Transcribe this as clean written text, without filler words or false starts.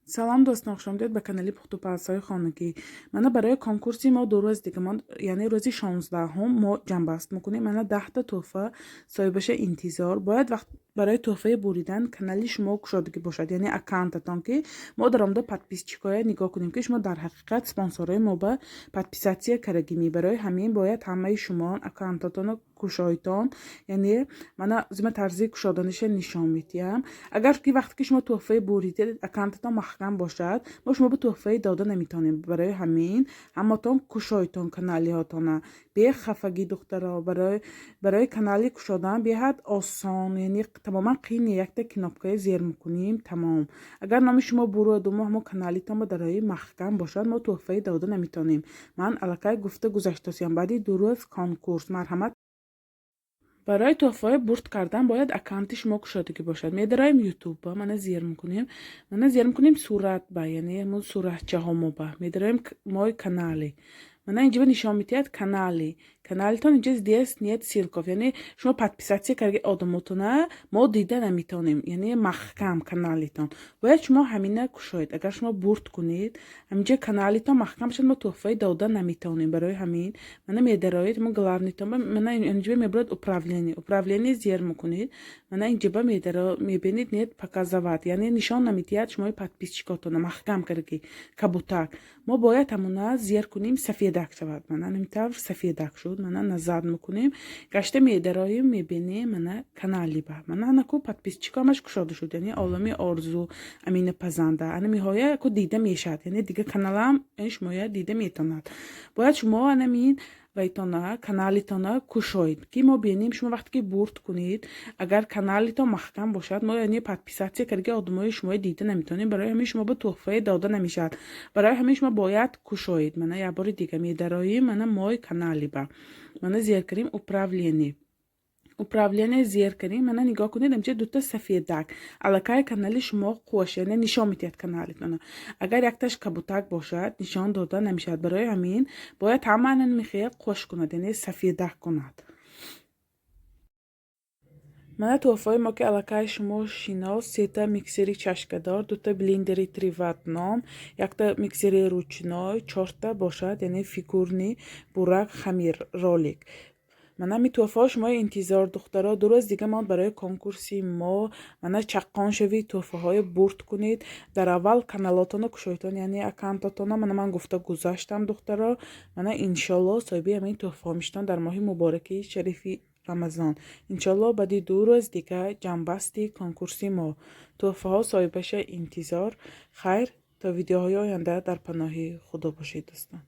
سلام دوستان، خوش آمدید به کانال پختوپرس‌های خانگی. من برای کنکورسی ما 2 روز دیگه یعنی روزی 16 ما جنبست میکنیم. من 10 تا تحفه صاحبش انتظار باید وقت برای تحفه بریدن کانال شما گشودگی باشد، یعنی اکانتتان که ما در آمده подписчикای نگاه کنیم که شما در حقیقت سپانسرای ما به подписаться کردگی. برای همین باید همه شما اکانتتان کشایتان، یعنی من زمین طرزی کشادنش نشان میدم. اگر که وقتی که شما تحفه بریدید اکانتتان محکم باشد، ما شما به تحفه داده نمیتونیم. برای همین همتون کشایتان کانالی هاتون به خفگی دخترها برای کانالی کشادن بیاد آسان، یعنی تماما قین یک تا کناپکای زیر میکنیم تمام. اگر نام شما برود و ما کانالیتان برای محکم باشد ما تحفه داده نمیتونیم. من الکی گفته گذشتم بعدی 2 روز کنکورس مرحمت برای تحفه برد کردن باید اکانت شما گشودگی باشد. میدرایم یوتیوب من زیر میکنیم صورت با، یعنی همون صورت چهامو با میدرایم مای کانالی. من اینجا نشان میدید کانالیتون اینجا دیست نیت سیلکوف، یعنی شما подписаться کردگی آدماتونه ما دیده نمیتونیم، یعنی محکم کانالیتون باید شما همینه کشوید. اگر شما برد کنید همینجا کانالیتون محکم شد ما تحفه داده نمیتونیم. برای همین من میدراید من گلارنیتون من اینجا میبرد управление زیر میکنید. من اینجا میبینید نیت показывать، یعنی نشان نمیدید شما подписчикاتون محکم کردگی کبوتک ما باید همونه زیر کنیم سفیدک شود. من همینطور سفیدک شد من نظر میکنیم گشته میدرایم میبینیم من کانالی با من نکو подписчикامش کشاده شد، یعنی عالمی آرزو امین پزنده انا میهای کو دیده میشد، یعنی دیگه کانالم اش مویا دیده میتوند. باید شما همین ویتانا کانالیتانا کشوید که ما بینیم شما وقتی که برد کنید اگر کانالیتان محکم باشد ما یعنی подписаться کردگی آدمای شما دیده نمیتونیم. برای همین شما به تحفه داده نمیشد. برای همین شما باید کشوید. من یه بار دیگه میدرایم من مای کانالی با من زیر کریم управление زیر کنیم. من نگاه کنید همچه دوتا سفیدک علاقه کانال شما خوشه، یعنی نشان میتید کانالتون. اگر یکتاش کبوتک باشد نشان داده نمیشد. برای همین باید همه میخواد خوش کند، یعنی سفیدک کند. من تحفه ما که علاقه شما شینا 3 تا میکسری چشکدار، 2 تا بلندری تریواتنام، 1 تا میکسری روچنای، 4 تا باشد یعنی فیگورنی برک خمیر رولیک. من همی تحفه شما انتظار دخترها 2 روز دیگه من برای کنکورسی ما من چقان شوی تحفه های برد کنید. در اول کانالاتون کشایتون یعنی اکانتاتون من گفته گذاشتم دخترها. من انشالله صاحبی همین تحفه میشتن در ماه مبارکی شریفی رمضان. انشالله بعد 2 روز دیگه جنبستی کنکورسی ما تحفه ها صاحبش انتظار. خیر تا ویدیوهای آینده در پناه خدا باشید دوستان.